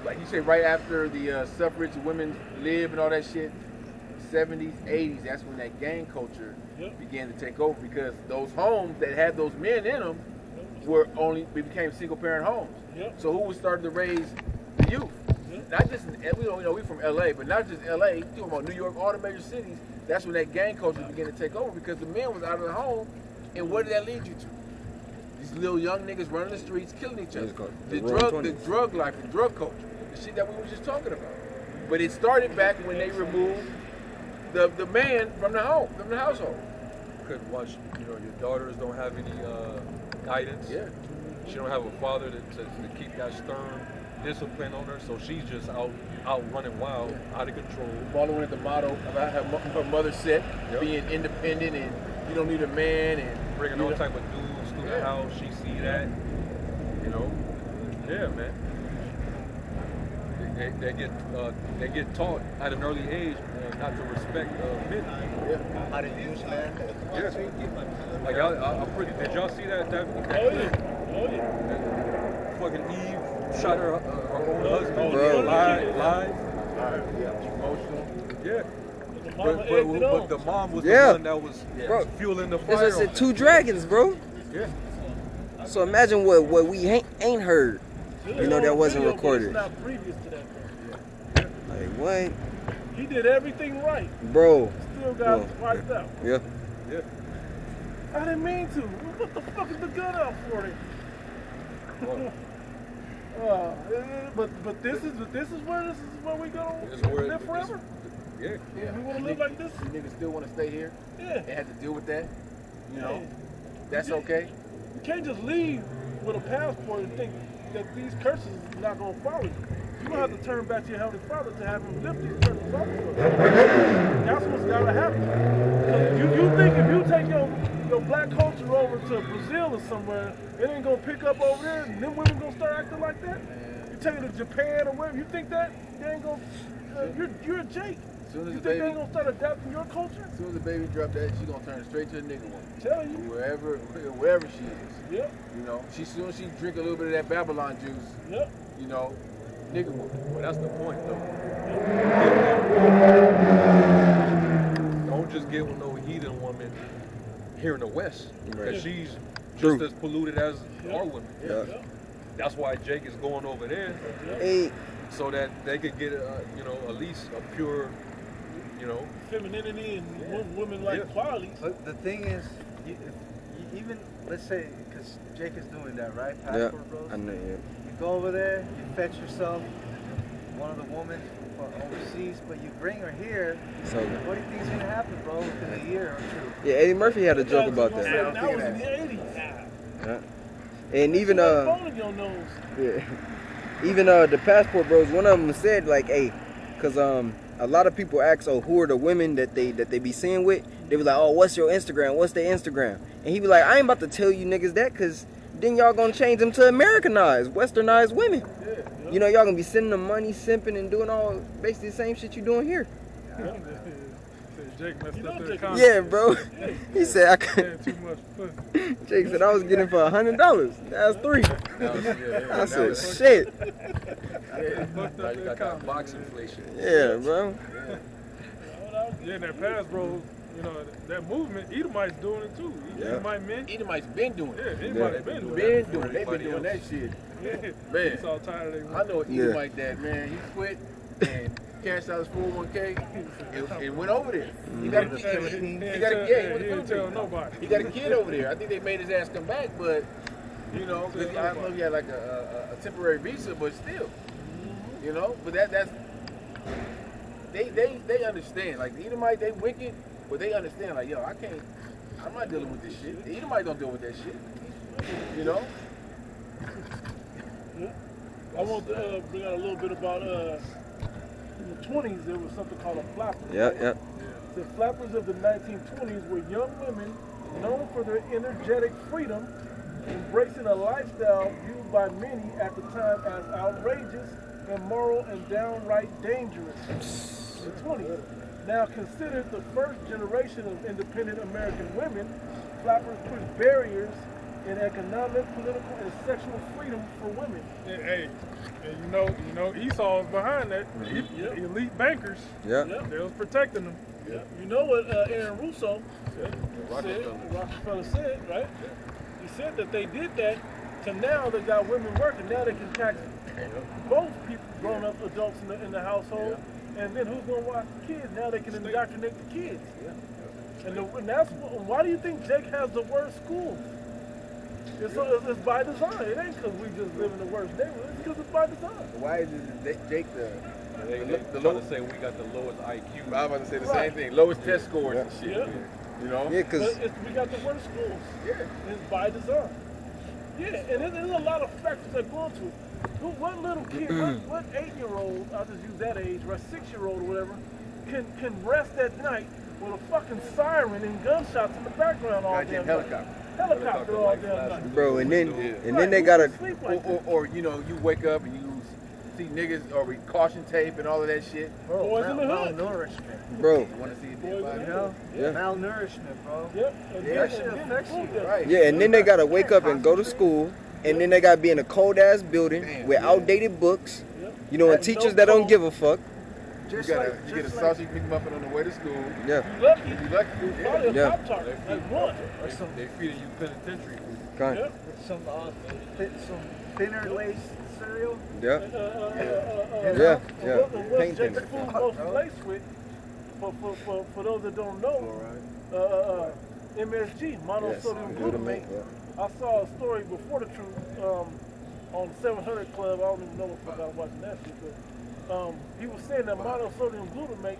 like you say, right after the suffrage women live and all that shit, 70s, 80s, that's when that gang culture began to take over because those homes that had those men in them became single parent homes. So who was starting to raise the youth? Not just we don't we from LA, but not just LA. You talking about New York, all the major cities. That's when that gang culture began to take over because the men was out of the home, and what did that lead you to? These little young niggas running the streets, killing each other. The drug life, the drug culture, the shit that we were just talking about. But it started back when they removed the man from the home, from the household. Couldn't watch, your daughters don't have any guidance. Yeah. She don't have a father to keep that stern discipline on her, so she's just out running wild, out of control. Following the motto about her mother said, being independent and you don't need a man and bringing all type of dudes through the house. She see that, yeah, man. They get taught at an early age not to respect men. How to use men. Yeah. Like I'm pretty. Did y'all see that? Oh yeah. Fucking Eve shot her own husband. Bro. Live. Emotional. Yeah. But the mom was the one that was fueling the fire. As I said, 2 dragons, bro. Yeah. So imagine what we ain't heard. That wasn't recorded. Not previous to that, Like what? He did everything right. Bro. Still got wiped out. Yeah. Yeah. I didn't mean to. What the fuck is the gun out for then? But this is where we gonna live forever. Yeah. We want to live like this. You niggas still want to stay here? Yeah. And have to deal with that? That's okay. You can't just leave with a passport and think that these curses are not gonna follow you. You're gonna have to turn back to your Heavenly Father to have him lift these curses off of you. That's what's gotta happen. You think if you take your black culture over to Brazil or somewhere, it ain't gonna pick up over there and them women gonna start acting like that? You take it to Japan or wherever, you think that they ain't gonna you're a Jake. You think they ain't gonna start adapting your culture? As soon as the baby drop that, she gonna turn straight to a nigga woman. Tell you. Wherever she is. Yep. Soon as she drink a little bit of that Babylon juice. Yep. Nigga woman. Well, that's the point, though. Don't just get with no heathen woman here in the West, because she's just as polluted as our women. Yeah. That's why Jake is going over there, so that they could get, at least a pure, femininity and women-like qualities. But the thing is, even let's say, because Jake is doing that, right? Passport bros. I know. Yeah. You go over there, you fetch yourself one of the women from overseas, but you bring her here. So what do you think is gonna happen, bro, within a year or two? Yeah, Eddie Murphy had a joke about that. That was in the 80s. Yeah. And even phone in your nose. yeah, even the passport bros, one of them said like, hey, cause a lot of people ask, oh, who are the women that they be seeing with? They was like, oh, what's your Instagram? What's their Instagram? And he be like, I ain't about to tell you niggas that, cause then y'all gonna change them to Americanized, westernized women. Y'all gonna be sending them money, simping, and doing all basically the same shit you doing here. Jake messed up their comments. Yeah, bro. He said I could. Too much pussy. Jake said I was getting for $100. That's $3. I said shit. Now you got that box inflation. Yeah, bro. Yeah, that past, bro. That movement, Edomites doing it too. Edomite men. Edomites been doing it. Yeah, Edomites been doing it. They've been doing that shit. Yeah. Man, It's all tired of I know an Edomite that, man, he quit and cashed out his 401k and went over there. He got a kid. He didn't tell nobody. He got a kid over there. I think they made his ass come back, but I don't know if he had like a temporary visa, but still, But that's they understand. Like the Edomite, they wicked, but they understand. Like I'm not dealing with this shit. The Edomite don't deal with that shit. I want to bring out a little bit about in the 20s there was something called a flapper. Yep. The flappers of the 1920s were young women known for their energetic freedom, embracing a lifestyle viewed by many at the time as outrageous, immoral, and downright dangerous. The 20s. Now considered the first generation of independent American women, flappers pushed barriers in economic, political, and sexual freedom for women. Hey, and you know, Esau was behind that. Yep. Elite bankers. Yeah. Yep. They was protecting them. Yep. You know what Aaron Russo Rockefeller. Rockefeller said, right? He said that they did that to now they got women working. Now they can tax both people, grown-up adults in the household. And then who's going to watch the kids? Now they can indoctrinate the kids. And that's why do you think Jake has the worst schools? It's by design. It ain't because we just live in the worst neighborhood. It's because it's by design. Why is Jake They the trying low? to say we got the lowest IQ. I was about to say the same thing. Lowest test scores and shit. Yeah. You know? Yeah, because We got the worst schools. Yeah. It's by design. Yeah, and there's a lot of factors that go into it. What little kid, what 8-year-old, I'll just use that age, or a 6-year-old or whatever, can rest at night with a fucking siren and gunshots in the background all Goddamn damn night? helicopter. Helicopter all damn night. bro, and then Right, they who gotta. can sleep like Or you know, you wake up and you see niggas or caution tape and all of that shit. Boys in the hood. Malnourishment. Bro, You want to see Boys in anybody? the You know? Yeah. Malnourishment, bro. Yep. And Yeah, then- that shit and then affects food you. there. Right. yeah, and then they gotta wake up and go to school, and then they gotta be in a cold ass building Damn, with yeah. outdated books, Yep. you know, and No teachers that don't code. give a fuck. You Just gotta like, you get a just like, sausage McMuffin on the way to school. Yeah, You lucky. You lucky. Probably a Yeah. Pop-Tart. Like one. or some, They feeding you penitentiary food. kind. Yep. some thinner laced cereal. Yeah, Yeah, yeah. And what's Paint Jake's thinner. food most laced with, for those that don't know, MSG, Yes, monosodium glutamate. glutamate. Yeah. I saw a story before the truth on 700 Club. I don't even know what the fuck I was watching that shit, but he was saying that monosodium glutamate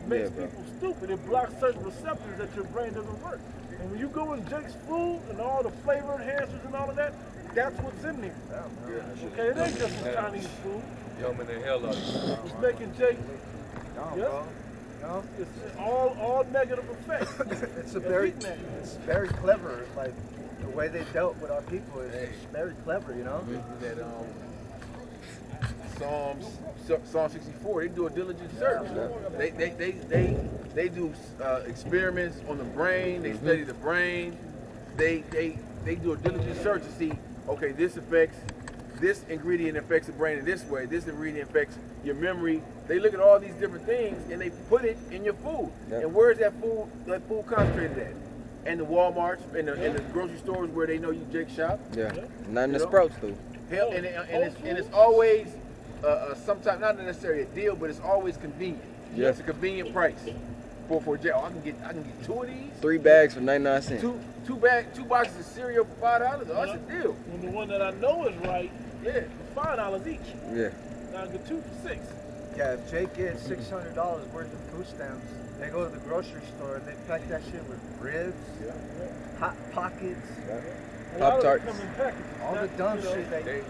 makes Yeah, bro. people stupid. It blocks certain receptors that your brain doesn't work. And when you go in Jake's food and all the flavor enhancers and all of that, that's what's in there. Okay, it ain't just some Chinese food. Yumming the hell out of you. It's making Jake, No, yeah, bro. No, it's all negative effects. it's a very, eating that. it's very clever. Like the way they dealt with our people is very clever, you know. That Psalm 64, they do a diligent search. They do experiments on the brain. They study the brain. They do a diligent search to see, okay, this ingredient affects the brain in this way. This ingredient affects your memory. They look at all these different things and they put it in your food. Yep. And where's that food concentrated at? And the Walmarts and the grocery stores where they know you Jake shop. Yeah, not in the You know? Sprouts though. Hell, and it's always sometimes not necessarily a deal, but it's always convenient. Yeah. It's a convenient price for Jake. Oh, I can get 2 of these. 3 bags for 99 cents. Two boxes of cereal for $5. Oh, that's a deal. And the one that I know is right, Yeah. $5 each. Yeah, Now I get 2 for $6. Yeah, if Jake gets $600 worth of food stamps, they go to the grocery store and they pack that shit with ribs, hot pockets, A lot of it Pop-Tarts. come in packages. all the not, dumb you know, shit that They,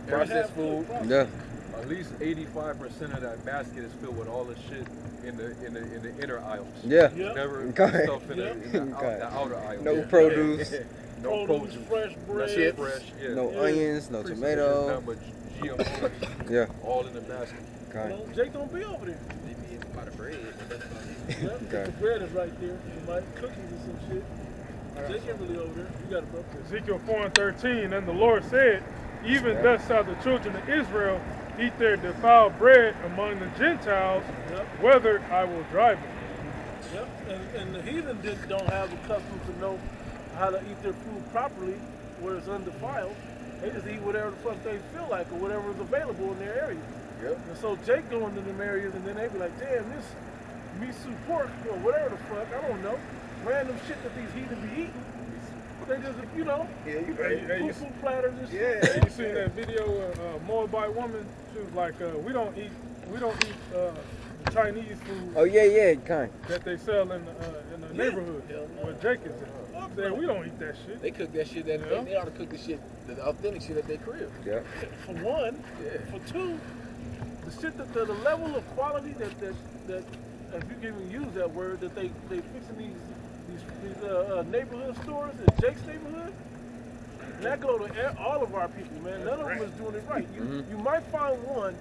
Processed half food. processed. yeah, at least 85% of that basket is filled with all the shit in the inner aisles. yeah. Yeah. Never Okay. stuff in the outer aisles. No Yeah. produce, No Produce, produce. fresh bread. Chips. Fresh, yeah. no Yeah. onions, no Pretty tomato. much nothing but GMOs, Yeah, all in the basket. You kind. know, Jake don't be over there. Yep, Okay. the bread is right there. You might cookies and some shit. Jake ain't really over there. You got it, bro. Ezekiel 4:13, and the Lord said, even thus shall the children of Israel eat their defiled bread among the Gentiles, Yep. whether I will drive them. Yep. And the heathen don't have the custom to know how to eat their food properly where it's undefiled. They just eat whatever the fuck they feel like or whatever is available in their area. Yep. And so Jake going to them areas and then they be like, damn, this miso pork or whatever the fuck, I don't know, random shit that these heathen be eating. They just, you know, Yeah, you Hey, right. you poo-poo platters and shit. Yeah. You seen that video of a Moabite woman? She was like, we don't eat the Chinese food Oh yeah, kind. that they sell in the neighborhood where Jake is at. Said, we don't eat that shit. They cook that shit. They ought to cook the shit, the authentic shit at their crib. Yeah, For one. Yeah. For two, the shit that the level of quality that if you can even use that word, that they fixing these neighborhood stores in Jake's neighborhood, and that go to all of our people, man. None of them is doing it right. You might find one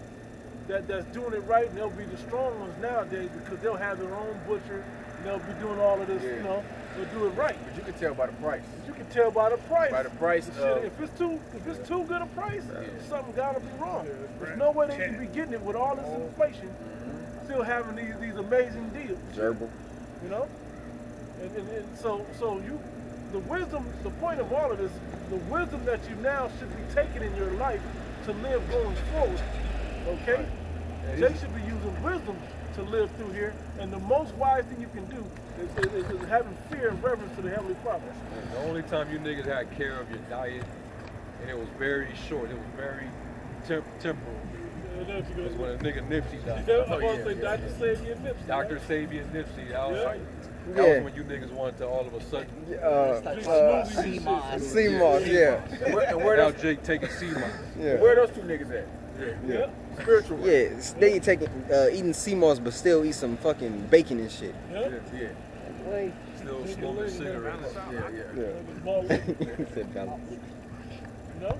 that's doing it right, and they'll be the strong ones nowadays because they'll have their own butcher, and they'll be doing all of this, Yeah. you know. or do it right. But you can tell by the price. You can tell by the price. By the price Shit, of, if it's too good a price, something gotta be wrong. There's no way they can be getting it with all this inflation, still having these amazing deals. Gerbil. You know? And so you, the wisdom, the point of all of this, the wisdom that you now should be taking in your life to live going forward, okay? They should be using wisdom to live through here, and the most wise thing you can do is having fear and reverence to the Heavenly Father. The only time you niggas had care of your diet, and it was very short, it was very temporal. That's when a nigga Nipsey died. Yeah, I want to say Dr. Savior and Nipsey. Dr. Savior and Nipsey, that was, Yeah. that was when you niggas wanted to all of a sudden. Sea moss, yeah. and where Now those, Jake taking sea moss. Yeah. where those two niggas at? Yeah. Spiritual. Yeah, they taking eating sea moss, but still eat some fucking bacon and shit. Yeah. Yeah. Still smoking cigarettes. Yeah. Small, Said balance. you know?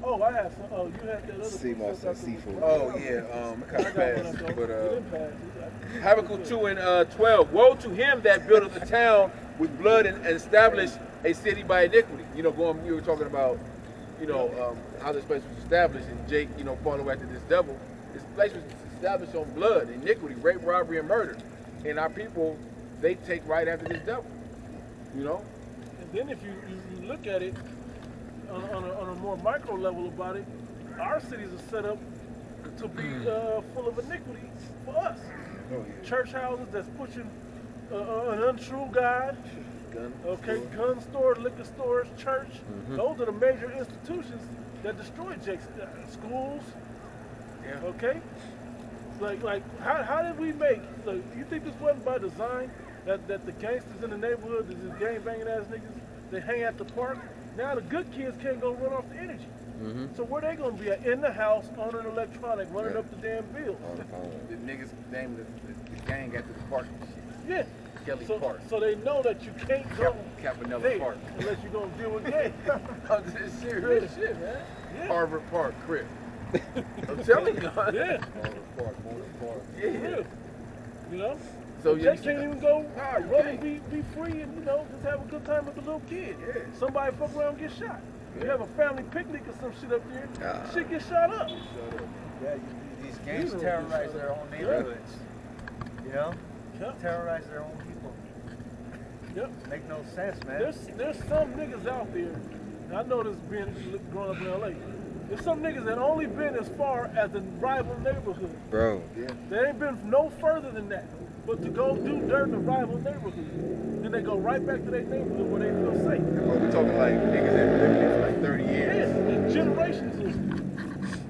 Oh, I had some. Oh, you had that other Sea piece moss of and stuff that seafood. was- Oh yeah, it kind I of got one passed, of those. but It didn't pass. Habakkuk 2 and 12. Woe to him that buildeth a town with blood and established a city by iniquity. You know, you were talking about, how this place was established, and Jake, following after this devil. This place was established on blood, iniquity, rape, robbery, and murder. And our people, they take right after this devil. You know? And then if you look at it on a more micro level about it, our cities are set up to be full of iniquity for us. Church houses that's pushing an untrue God. Gun stores, liquor stores, church. Those are the major institutions that destroy Jake's schools. Yeah. Okay? Like how did we make, you think this wasn't by design? That the gangsters in the neighborhood, these gang banging ass niggas, they hang at the park. Now the good kids can't go run off the energy. So where they gonna be at? In the house, on an electronic, running up the damn bills. The niggas named the gang after the park. Yeah. Kelly So, Park. so they know that you can't go Campanella there Park. unless you're gonna deal with gangs. This is serious shit, man. Yeah. Harvard Park, crib. I'm telling you. Yeah. Park. For real. You know? So They you can't even go Nah, you run can't. and be free and, just have a good time with the little kid. Yeah. Somebody fuck around and get shot. You have a family picnic or some shit up there, shit get shot up. Yeah, these gangs terrorize their own neighborhoods. You know? Yep. Terrorize their own people. Yep. Make no sense, man. There's some niggas out there, and I know this being growing up in LA. There's some niggas that only been as far as the rival neighborhood. Bro. They ain't been no further than that. But to go do dirt in the rival neighborhood, then they go right back to their neighborhood where they feel safe. We're talking like niggas that been living there for like 30 Yes, years. and generations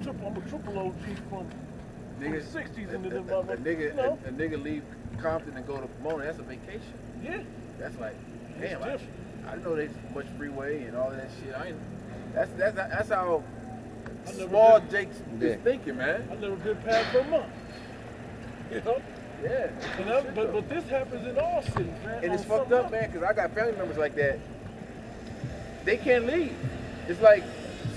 of I'm a triple OG from Niggas, 60s into them a motherfuckers. nigga leave Compton and go to Pomona, that's a vacation. Yeah. That's like, It's damn, different. I didn't know there's much freeway and all of that shit. That's how I never small been- Jake's Yeah. is thinking, man. I've never been past for a month. You know? Yeah. But this happens in all cities, man. And it's on fucked some up, level. man, because I got family members like that. They can't leave. It's like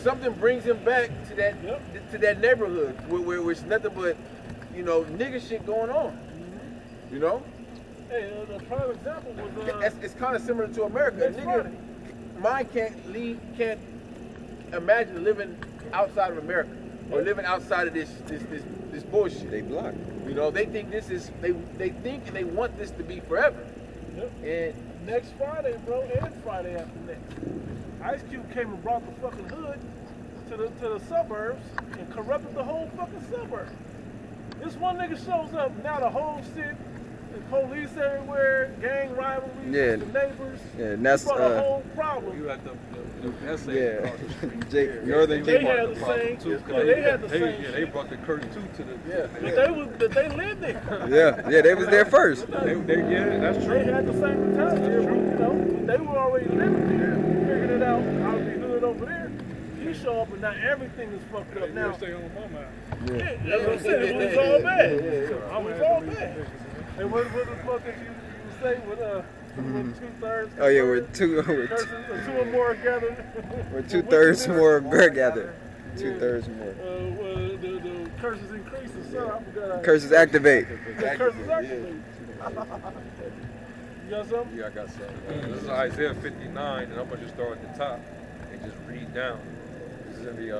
something brings them back to that neighborhood where it's nothing but, nigga shit going on. You know? Hey, a prime example was It's kind of similar to America. Next Nigga, Friday. mine can't imagine living outside of America or living outside of this bullshit. They blocked. They think this is they think and they want this to be forever. Yep. And Next Friday, bro, and Friday after next. Ice Cube came and brought the fucking hood to the suburbs and corrupted the whole fucking suburb. This one nigga shows up, now the whole shit, the police everywhere, gang rivalries, Yeah. the neighbors. Yeah, and that's He brought a whole problem. You at the essay yeah. across the street. Jake, Northern They Jake. had the same. Too, They had the same. Yeah, they brought the curse too to the. But they lived there. Yeah, they was there first. Yeah, that's They true. had the same mentality, but they were already living there, figuring it out how to be hood over there. He show up and now everything is fucked up now. Stay on my mind. Yeah, that's what I'm saying. It was all bad. It I'm was gonna all have to leave bad. the bitches, man. And what the fuck did you say with 2/3? Oh yeah, we're two Curses, two or more gathered. we're 2/3 more gathered. 2/3 more. The curses increase, so I forgot. Curses activate. The curses activate. You got something? Yeah, I got something. This is Isaiah 59, and I'm gonna just start at the top and just read down. This is in the